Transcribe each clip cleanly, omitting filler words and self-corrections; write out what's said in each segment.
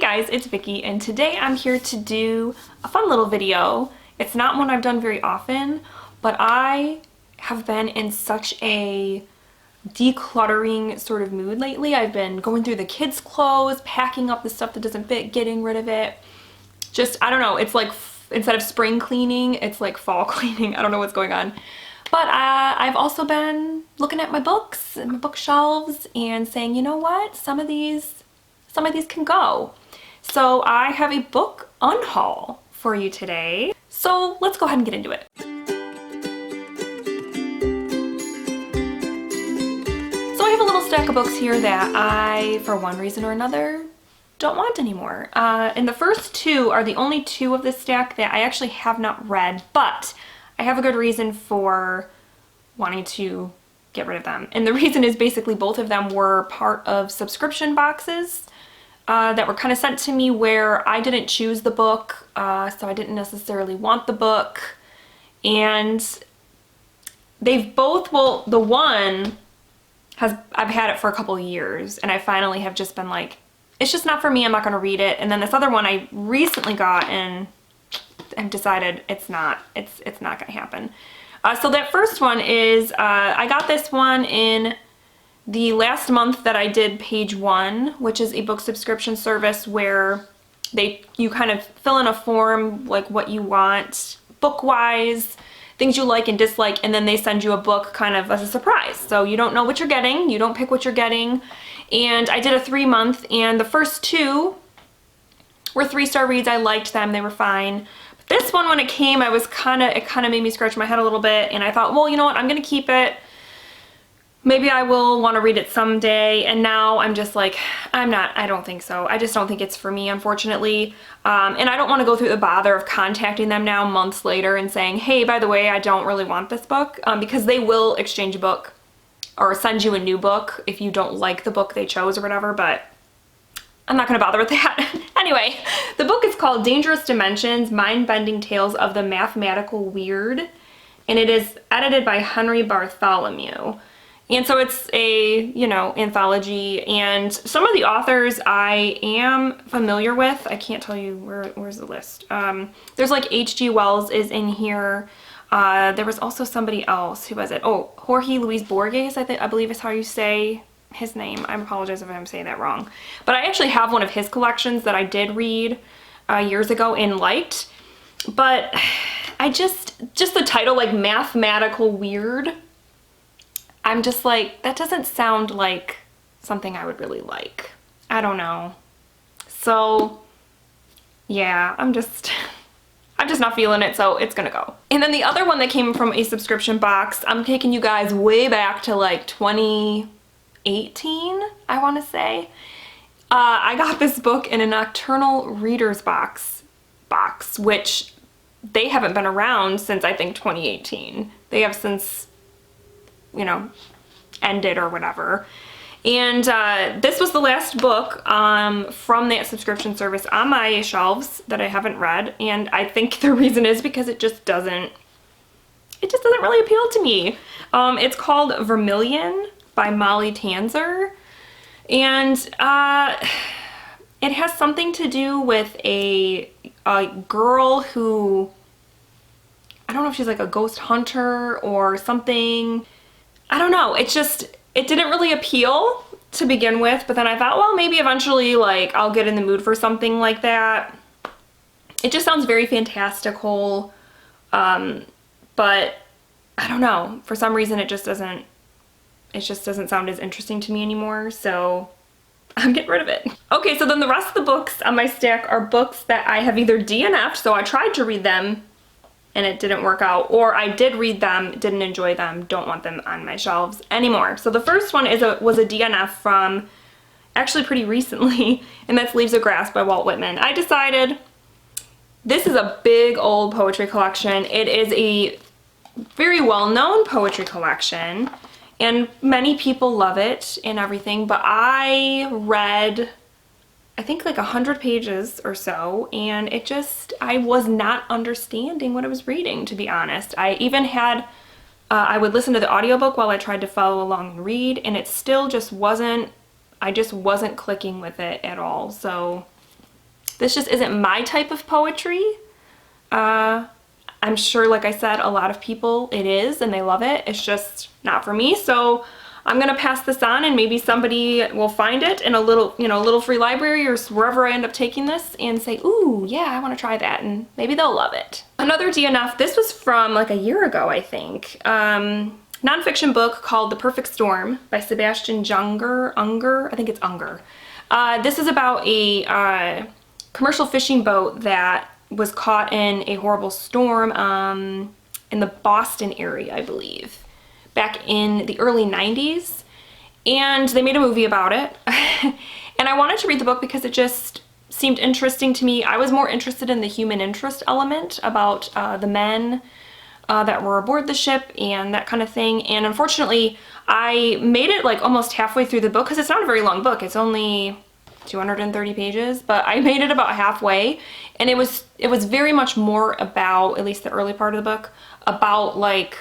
guys, it's Vicky, and today I'm here to do a fun little video. It's not one I've done very often, but I have been in such a decluttering sort of mood lately. I've been going through the kids' clothes, packing up the stuff that doesn't fit, getting rid of it. Just, I don't know, it's like instead of spring cleaning, it's like fall cleaning. I don't know what's going on. But I've also been looking at my books and my bookshelves and saying, you know what, some of these can go. So I have a book unhaul for you today. So let's go ahead and get into it. So I have a little stack of books here that I, for one reason or another, don't want anymore. And the first two are the only two of this stack that I actually have not read, but I have a good reason for wanting to get rid of them. And the reason is basically both of them were part of subscription boxes that were kind of sent to me where I didn't choose the book, so I didn't necessarily want the book. And they've both, well, the one I've had it for a couple of years, and I finally have just been like, it's just not for me, I'm not going to read it. And then this other one I recently got and decided it's not going to happen. So that first one is, I got this one in the last month that I did Page One, which is a book subscription service where you kind of fill in a form like what you want book-wise, things you like and dislike, and then they send you a book kind of as a surprise. So you don't know what you're getting, you don't pick what you're getting. And I did a 3-month, and the first two were 3-star reads. I liked them, they were fine. But this one, when it came, it kind of made me scratch my head a little bit, and I thought, well, you know what, I'm gonna keep it. Maybe I will want to read it someday, and now I'm just like, I don't think so. I just don't think it's for me, unfortunately. And I don't want to go through the bother of contacting them now months later and saying, hey, by the way, I don't really want this book, because they will exchange a book or send you a new book if you don't like the book they chose or whatever, but I'm not going to bother with that. Anyway, the book is called Dangerous Dimensions, Mind-Bending Tales of the Mathematical Weird, and it is edited by Henry Bartholomew. And so it's a, you know, anthology, and some of the authors I am familiar with. I can't tell you where's the list. There's like H.G. Wells is in here. There was also somebody else. Who was it? Oh, Jorge Luis Borges, I believe is how you say his name. I apologize if I'm saying that wrong. But I actually have one of his collections that I did read years ago and liked. But I just the title, like Mathematical Weird, I'm just like, that doesn't sound like something I would really like. I don't know. So yeah, I'm just not feeling it, so it's gonna go. And then the other one that came from a subscription box, I'm taking you guys way back to like 2018, I want to say. I got this book in a Nocturnal Reader's box, which they haven't been around since I think 2018. They have since, you know, ended or whatever. And this was the last book from that subscription service on my shelves that I haven't read, and I think the reason is because it just doesn't really appeal to me. It's called Vermilion by Molly Tanzer, and it has something to do with a girl who, I don't know if she's like a ghost hunter or something. I don't know, it didn't really appeal to begin with, but then I thought, well, maybe eventually, like, I'll get in the mood for something like that. It just sounds very fantastical, but I don't know, for some reason it just doesn't sound as interesting to me anymore, so I'm getting rid of it. Okay, so then the rest of the books on my stack are books that I have either DNF'd, so I tried to read them and it didn't work out, or I did read them, didn't enjoy them, don't want them on my shelves anymore. So the first one was a DNF from actually pretty recently, and that's Leaves of Grass by Walt Whitman. I decided this is a big old poetry collection. It is a very well-known poetry collection, and many people love it and everything, but I read, I think, like 100 pages or so, and I was not understanding what I was reading, to be honest. I even had, I would listen to the audiobook while I tried to follow along and read, and it still just wasn't, I just wasn't clicking with it at all. So This just isn't my type of poetry. I'm sure, like I said, a lot of people it is and they love it. It's just not for me. So I'm gonna pass this on, and maybe somebody will find it in a little, you know, little free library or wherever I end up taking this and say, ooh, yeah, I wanna try that, and maybe they'll love it. Another DNF, this was from like a year ago, I think. Nonfiction book called The Perfect Storm by Sebastian Unger, I think it's Unger. This is about a commercial fishing boat that was caught in a horrible storm in the Boston area, I believe, back in the early 90s. And they made a movie about it. And I wanted to read the book because it just seemed interesting to me. I was more interested in the human interest element about the men that were aboard the ship and that kind of thing. And unfortunately, I made it like almost halfway through the book, because it's not a very long book. It's only 230 pages, but I made it about halfway, and it was very much more about, at least the early part of the book, about like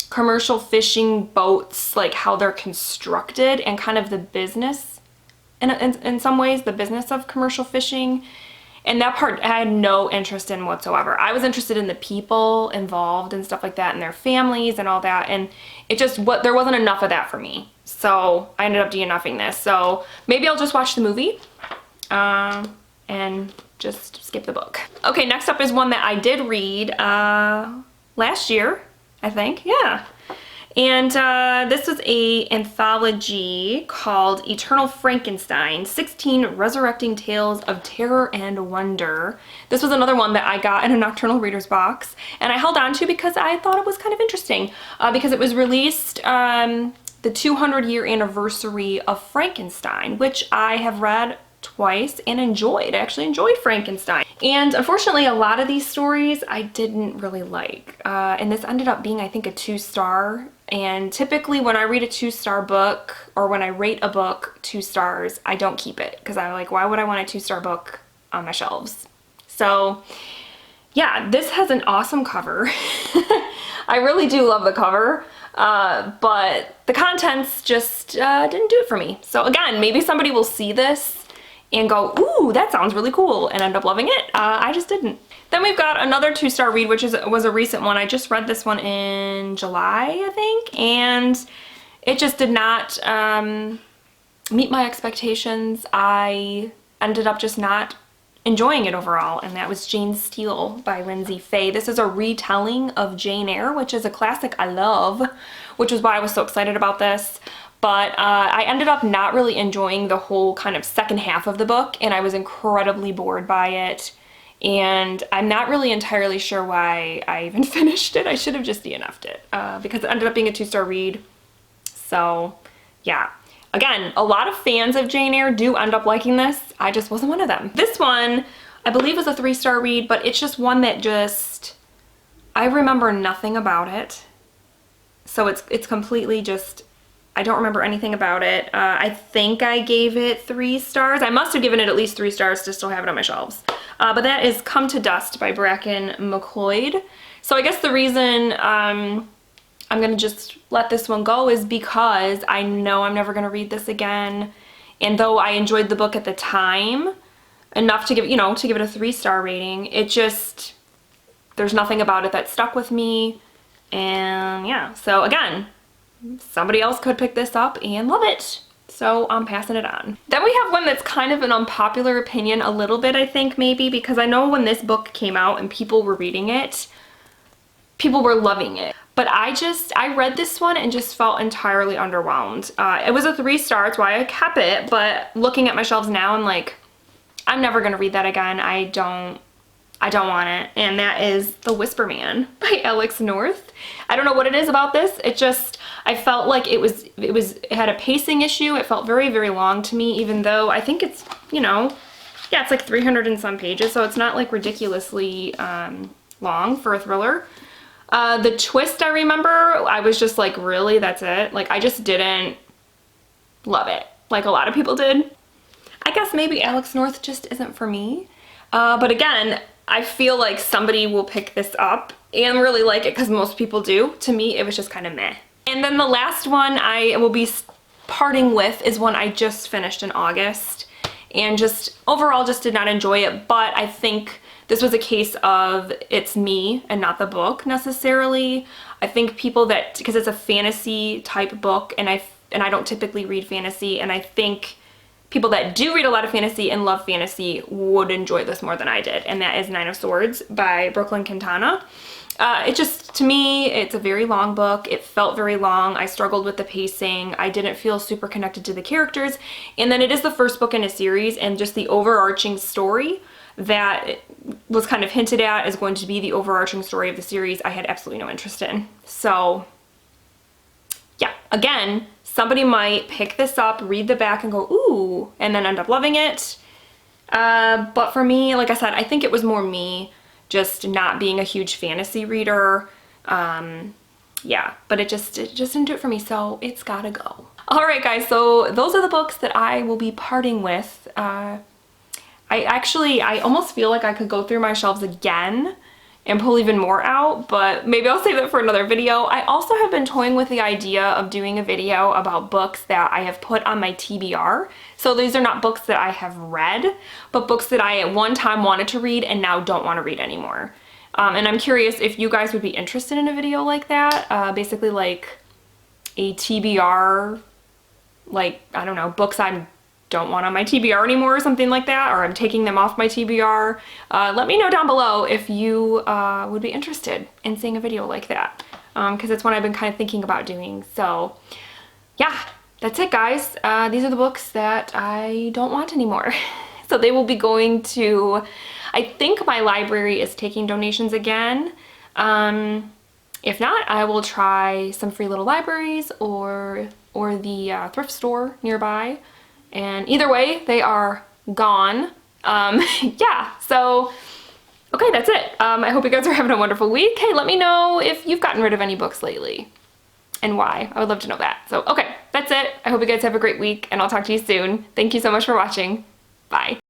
commercial fishing boats, like how they're constructed and kind of the business, in some ways, the business of commercial fishing. And that part I had no interest in whatsoever. I was interested in the people involved and stuff like that, and their families and all that, and it just, there wasn't enough of that for me. So I ended up DNFing this. So maybe I'll just watch the movie and just skip the book. Okay, next up is one that I did read last year, I think, yeah. And this was an anthology called Eternal Frankenstein, 16 Resurrecting Tales of Terror and Wonder. This was another one that I got in a Nocturnal Reader's box, and I held on to because I thought it was kind of interesting, because it was released the 200-year anniversary of Frankenstein, which I have read twice and enjoyed. I actually enjoyed Frankenstein. And unfortunately, a lot of these stories I didn't really like. And this ended up being, I think, a 2-star. And typically when I read a 2-star book, or when I rate a book 2 stars, I don't keep it, because I'm like, why would I want a 2-star book on my shelves? So yeah, this has an awesome cover. I really do love the cover. But the contents just didn't do it for me. So again, maybe somebody will see this and go, ooh, that sounds really cool, and end up loving it. I just didn't. Then we've got another 2-star read, which was a recent one. I just read this one in July, I think, and it just did not meet my expectations. I ended up just not enjoying it overall, and that was Jane Steele by Lindsay Fay. This is a retelling of Jane Eyre, which is a classic I love, which is why I was so excited about this. But I ended up not really enjoying the whole kind of second half of the book, and I was incredibly bored by it. And I'm not really entirely sure why I even finished it. I should have just DNF'd it because it ended up being a 2-star read. So yeah. Again, a lot of fans of Jane Eyre do end up liking this. I just wasn't one of them. This one, I believe, was a 3-star read, but it's just one that just, I remember nothing about it. So it's completely just, I don't remember anything about it. I think I gave it 3 stars. I must have given it at least 3 stars to still have it on my shelves. But that is Come to Dust by Bracken McLeod. So I guess the reason I'm gonna just let this one go is because I know I'm never gonna read this again. And though I enjoyed the book at the time enough to give, you know, to give it a 3-star rating, it just, there's nothing about it that stuck with me. And yeah, so again, somebody else could pick this up and love it. So I'm passing it on. Then we have one that's kind of an unpopular opinion a little bit, I think, maybe, because I know when this book came out and people were reading it, people were loving it. But I read this one and just felt entirely underwhelmed. It was a 3-star, that's why I kept it, but looking at my shelves now, I'm like, I'm never gonna read that again. I don't want it. And that is The Whisper Man by Alex North. I don't know what it is about this. It just, I felt like it had a pacing issue. It felt very, very long to me, even though I think it's, you know, yeah, it's like 300 and some pages, so it's not like ridiculously long for a thriller. The twist, I remember, I was just like, really, that's it? Like, I just didn't love it like a lot of people did. I guess maybe Alex North just isn't for me. But again, I feel like somebody will pick this up and really like it because most people do. To me, it was just kind of meh. And then the last one I will be parting with is one I just finished in August. and just overall just did not enjoy it. But I think this was a case of it's me and not the book necessarily. I think people that, because it's a fantasy type book, and I don't typically read fantasy, and I think people that do read a lot of fantasy and love fantasy would enjoy this more than I did, and that is Nine of Swords by Brooklyn Quintana. It just, to me, it's a very long book. It felt very long. I struggled with the pacing. I didn't feel super connected to the characters. And then it is the first book in a series, and just the overarching story that was kind of hinted at is going to be the overarching story of the series I had absolutely no interest in. So yeah, again, somebody might pick this up, read the back and go, ooh, and then end up loving it. But for me, like I said, I think it was more me just not being a huge fantasy reader. Yeah, but it just didn't do it for me, so it's gotta go. All right, guys, so those are the books that I will be parting with. I almost feel like I could go through my shelves again and pull even more out, but maybe I'll save that for another video. I also have been toying with the idea of doing a video about books that I have put on my TBR. So these are not books that I have read, but books that I at one time wanted to read and now don't want to read anymore. And I'm curious if you guys would be interested in a video like that. Basically like a TBR, like, I don't know, books I don't want on my TBR anymore or something like that, or I'm taking them off my TBR. Let me know down below if you would be interested in seeing a video like that, because it's one I've been kind of thinking about doing. So yeah, that's it, guys. These are the books that I don't want anymore. So they will be going to, I think my library is taking donations again. If not, I will try some free little libraries or the thrift store nearby. And either way, they are gone. Yeah, so, okay, that's it. I hope you guys are having a wonderful week. Hey, let me know if you've gotten rid of any books lately and why. I would love to know that. So, okay, that's it. I hope you guys have a great week, and I'll talk to you soon. Thank you so much for watching. Bye.